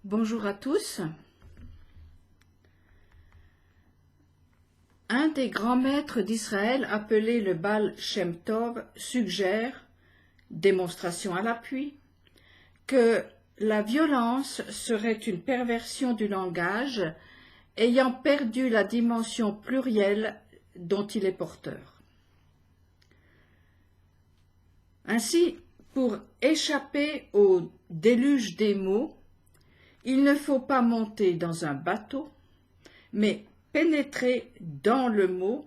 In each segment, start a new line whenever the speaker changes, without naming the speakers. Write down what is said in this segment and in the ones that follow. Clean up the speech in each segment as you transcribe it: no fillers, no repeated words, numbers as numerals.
Bonjour à tous. Un des grands maîtres d'Israël, appelé le Baal Shem Tov, suggère, démonstration à l'appui, que la violence serait une perversion du langage ayant perdu la dimension plurielle dont il est porteur. Ainsi, pour échapper au déluge des mots, il ne faut pas monter dans un bateau, mais pénétrer dans le mot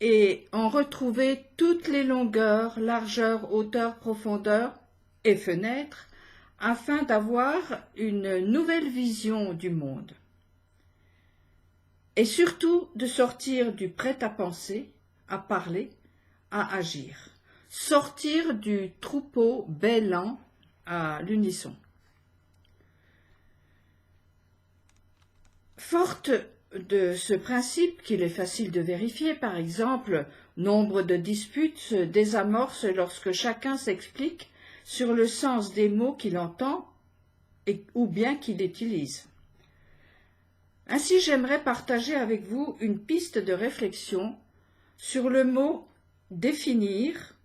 et en retrouver toutes les longueurs, largeurs, hauteurs, profondeurs et fenêtres, afin d'avoir une nouvelle vision du monde. Et surtout de sortir du prêt-à-penser, à parler, à agir. Sortir du troupeau bêlant à l'unisson. Forte de ce principe qu'il est facile de vérifier, par exemple, nombre de disputes se désamorcent lorsque chacun s'explique sur le sens des mots qu'il entend ou bien qu'il utilise. Ainsi, j'aimerais partager avec vous une piste de réflexion sur le mot « définir »,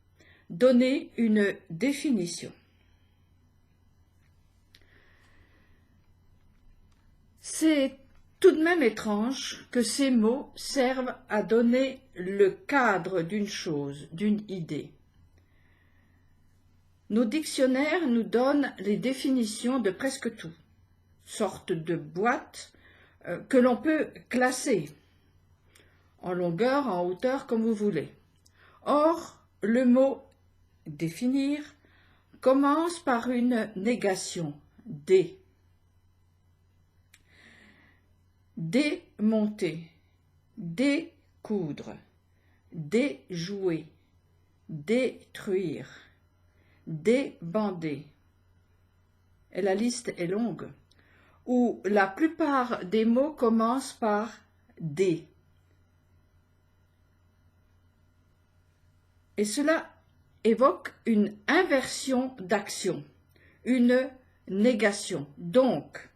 donner une définition. C'est tout de même étrange que ces mots servent à donner le cadre d'une chose, d'une idée. Nos dictionnaires nous donnent les définitions de presque tout, sorte de boîte que l'on peut classer, en longueur, en hauteur, comme vous voulez. Or, le mot « définir » commence par une négation, « dé ». Démonter, découdre, déjouer, détruire, débander. Et la liste est longue, où la plupart des mots commencent par dé. Et cela évoque une inversion d'action, une négation. Donc,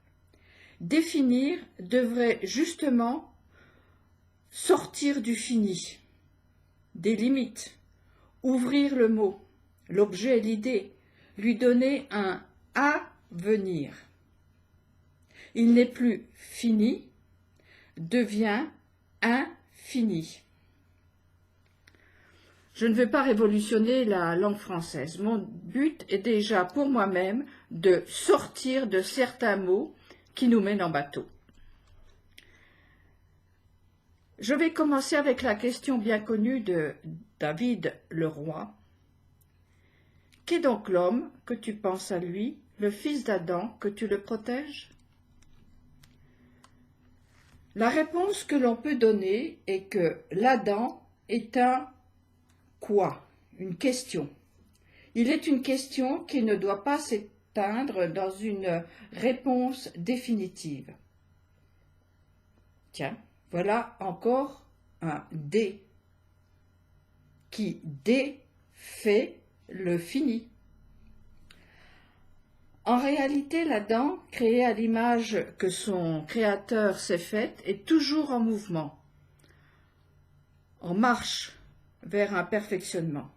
définir devrait justement sortir du fini, des limites, ouvrir le mot, l'objet, l'idée, lui donner un avenir. Il n'est plus fini, devient infini. Je ne veux pas révolutionner la langue française. Mon but est déjà pour moi-même de sortir de certains mots qui nous mènent en bateau. Je vais commencer avec la question bien connue de David le roi. Qu'est donc l'homme que tu penses à lui, le fils d'Adam que tu le protèges? La réponse que l'on peut donner est que l'Adam est un quoi, une question. Il est une question qui ne doit pas s'éteindre dans une réponse définitive. Tiens, voilà encore un dé qui défait le fini. En réalité, l'Adam, créé à l'image que son créateur s'est faite, est toujours en mouvement, en marche vers un perfectionnement.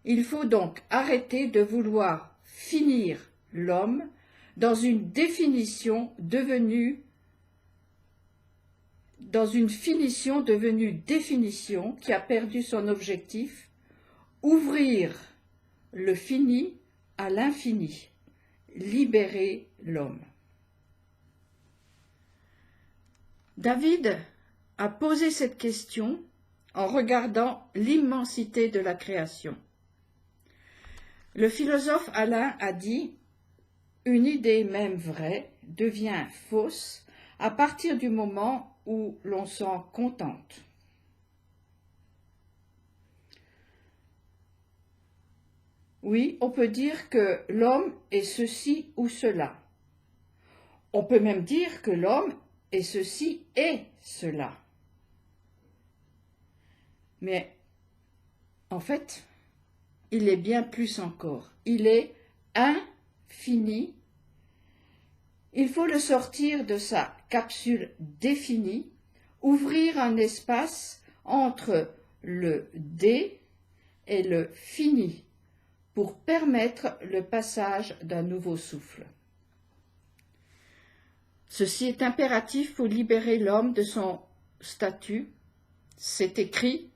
Il faut donc arrêter de vouloir finir l'homme dans une définition devenue définition qui a perdu son objectif, ouvrir le fini à l'infini, libérer l'homme. David a posé cette question en regardant l'immensité de la création. Le philosophe Alain a dit « Une idée même vraie devient fausse à partir du moment où l'on s'en contente. » Oui, on peut dire que l'homme est ceci ou cela. On peut même dire que l'homme est ceci et cela. Mais en fait, il est bien plus encore. Il est infini Il faut le sortir de sa capsule définie, ouvrir un espace entre le dé et le fini pour permettre le passage d'un nouveau souffle. Ceci est impératif pour libérer l'homme de son statut, c'est écrit,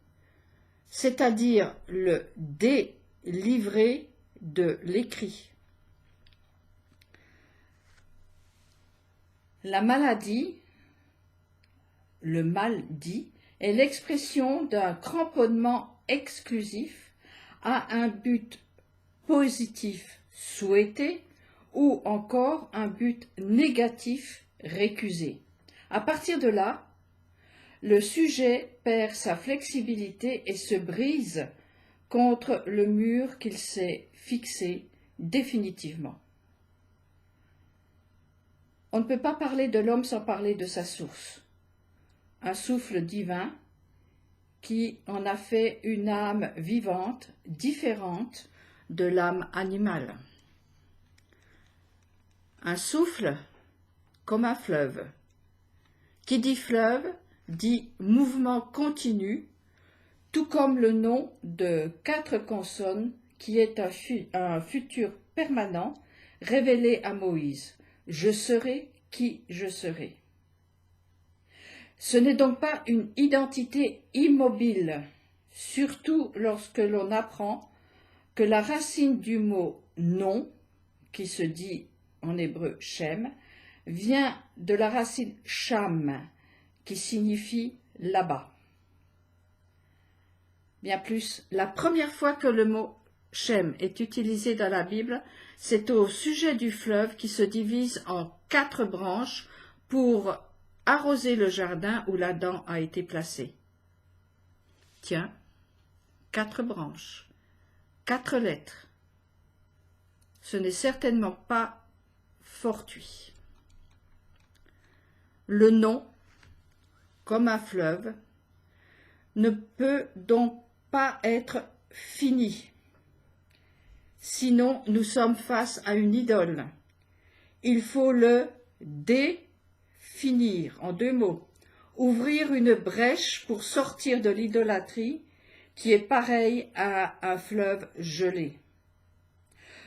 c'est-à-dire le délivrer de l'écrit. La maladie, le mal dit, est l'expression d'un cramponnement exclusif à un but positif souhaité ou encore un but négatif récusé. À partir de là, le sujet perd sa flexibilité et se brise contre le mur qu'il s'est fixé définitivement. On ne peut pas parler de l'homme sans parler de sa source, un souffle divin qui en a fait une âme vivante, différente de l'âme animale. Un souffle comme un fleuve. Qui dit fleuve dit mouvement continu, tout comme le nom de 4 consonnes qui est un futur permanent révélé à Moïse. Je serai qui je serai. Ce n'est donc pas une identité immobile, surtout lorsque l'on apprend que la racine du mot « non », qui se dit en hébreu « shem », vient de la racine « sham », qui signifie « là-bas ». Bien plus, la première fois que le mot « shem » est utilisé dans la Bible, c'est au sujet du fleuve qui se divise en 4 branches pour arroser le jardin où l'Adam a été placé. Tiens, 4 branches, 4 lettres. Ce n'est certainement pas fortuit. Le nom, comme un fleuve, ne peut donc pas être fini. Sinon, nous sommes face à une idole. Il faut le définir en 2 mots. Ouvrir une brèche pour sortir de l'idolâtrie qui est pareille à un fleuve gelé.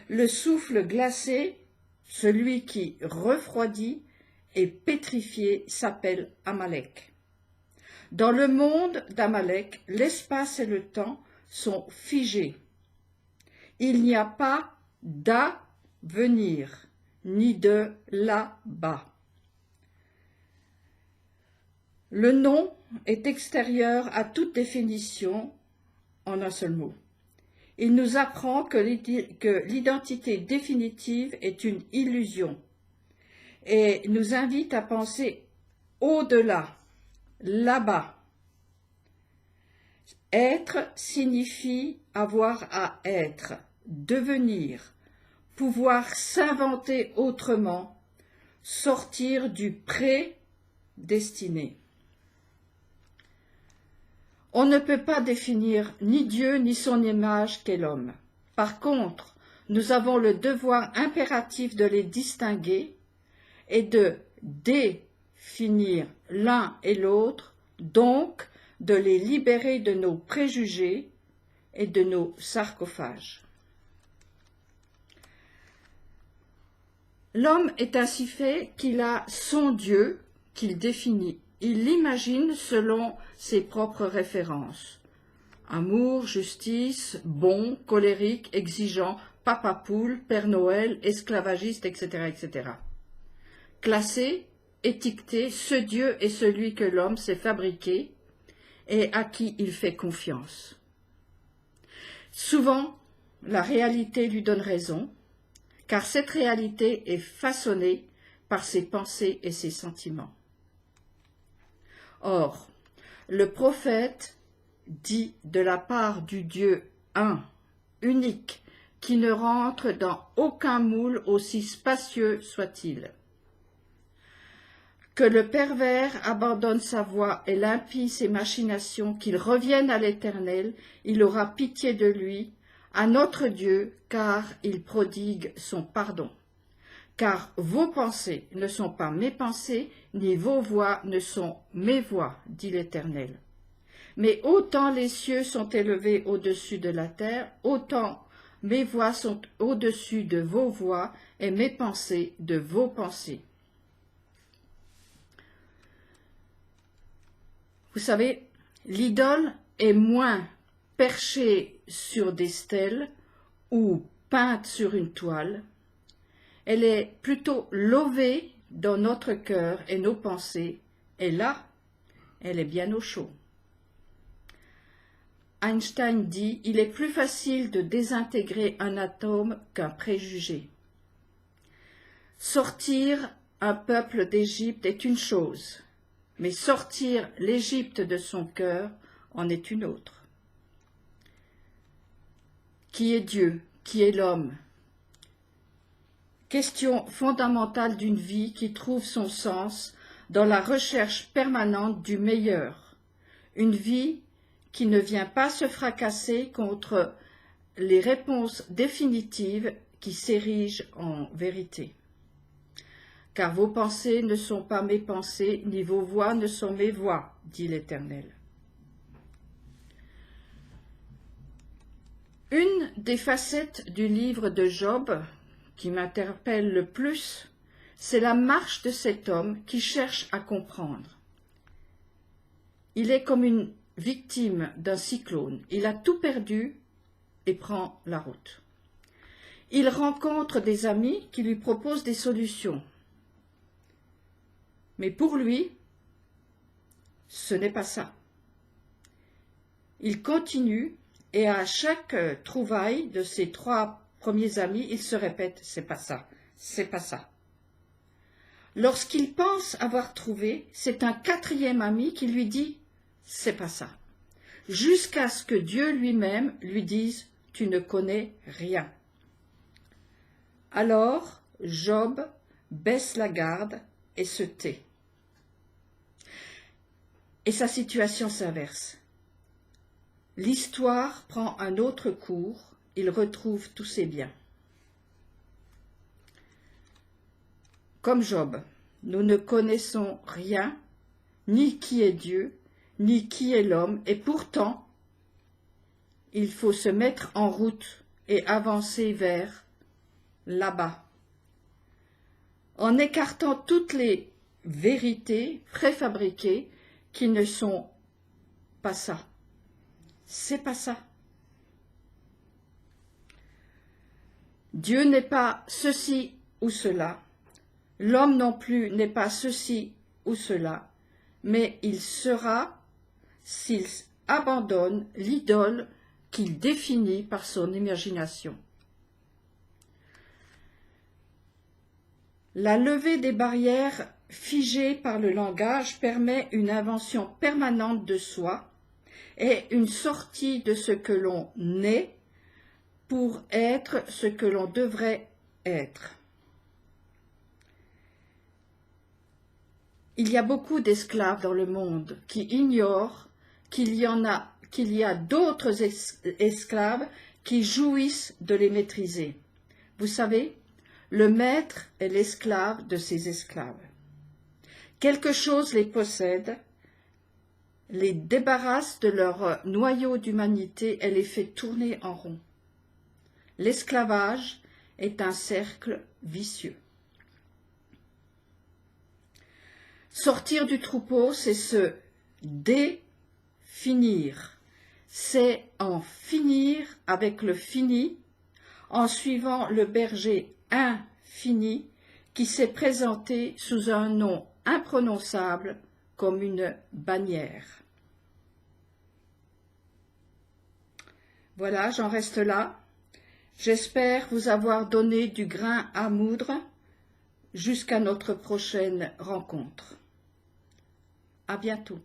Le souffle glacé, celui qui refroidit et pétrifié, s'appelle Amalek. Dans le monde d'Amalek, l'espace et le temps sont figés. Il n'y a pas d'avenir, ni de là-bas. Le nom est extérieur à toute définition en un seul mot. Il nous apprend que l'identité définitive est une illusion et nous invite à penser au-delà, là-bas. Être signifie avoir à être, devenir, pouvoir s'inventer autrement, sortir du prédestiné. On ne peut pas définir ni Dieu ni son image qu'est l'homme. Par contre, nous avons le devoir impératif de les distinguer et de définir l'un et l'autre, donc de les libérer de nos préjugés et de nos sarcophages. L'homme est ainsi fait qu'il a son Dieu qu'il définit. Il l'imagine selon ses propres références. Amour, justice, bon, colérique, exigeant, papa poule, Père Noël, esclavagiste, etc., etc. Classé, étiqueté, ce Dieu est celui que l'homme s'est fabriqué et à qui il fait confiance. Souvent, la réalité lui donne raison, car cette réalité est façonnée par ses pensées et ses sentiments. Or, le prophète dit de la part du Dieu un, unique, qui ne rentre dans aucun moule aussi spacieux soit-il. Que le pervers abandonne sa voie et l'impie ses machinations, qu'il revienne à l'Éternel, il aura pitié de lui, à notre Dieu, car il prodigue son pardon. car vos pensées ne sont pas mes pensées, ni vos voix ne sont mes voix, dit l'Éternel. Mais autant les cieux sont élevés au-dessus de la terre, autant mes voix sont au-dessus de vos voix et mes pensées de vos pensées. Vous savez, l'idole est moins perchée sur des stèles ou peinte sur une toile. Elle est plutôt levée dans notre cœur et nos pensées, et là, elle est bien au chaud. Einstein dit « Il est plus facile de désintégrer un atome qu'un préjugé. » Sortir un peuple d'Égypte est une chose, mais sortir l'Égypte de son cœur en est une autre. Qui est Dieu? Qui est l'homme? Question fondamentale d'une vie qui trouve son sens dans la recherche permanente du meilleur. Une vie qui ne vient pas se fracasser contre les réponses définitives qui s'érigent en vérité. Car vos pensées ne sont pas mes pensées, ni vos voix ne sont mes voix, dit l'Éternel. Une des facettes du livre de Job qui m'interpelle le plus, c'est la marche de cet homme qui cherche à comprendre. Il est comme une victime d'un cyclone. Il a tout perdu et prend la route. Il rencontre des amis qui lui proposent des solutions. Mais pour lui, ce n'est pas ça. Il continue et à chaque trouvaille de ses 3 premiers amis, il se répète « c'est pas ça, c'est pas ça ». Lorsqu'il pense avoir trouvé, c'est un 4e ami qui lui dit « c'est pas ça », jusqu'à ce que Dieu lui-même lui dise « tu ne connais rien ». Alors, Job baisse la garde et se tait. Et sa situation s'inverse. L'histoire prend un autre cours, il retrouve tous ses biens. Comme Job, nous ne connaissons rien, ni qui est Dieu, ni qui est l'homme, et pourtant, il faut se mettre en route et avancer vers là-bas, en écartant toutes les vérités préfabriquées qui ne sont pas ça. C'est pas ça. Dieu n'est pas ceci ou cela, l'homme non plus n'est pas ceci ou cela, mais il sera s'il abandonne l'idole qu'il définit par son imagination. La levée des barrières figées par le langage permet une invention permanente de soi et une sortie de ce que l'on est pour être ce que l'on devrait être. Il y a beaucoup d'esclaves dans le monde qui ignorent qu'il y a d'autres esclaves qui jouissent de les maîtriser. Vous savez, le maître est l'esclave de ses esclaves. Quelque chose les possède, les débarrasse de leur noyau d'humanité et les fait tourner en rond. L'esclavage est un cercle vicieux. Sortir du troupeau, c'est se définir, c'est en finir avec le fini, en suivant le berger infini qui s'est présenté sous un nom imprononçable comme une bannière. Voilà, j'en reste là. J'espère vous avoir donné du grain à moudre jusqu'à notre prochaine rencontre. À bientôt.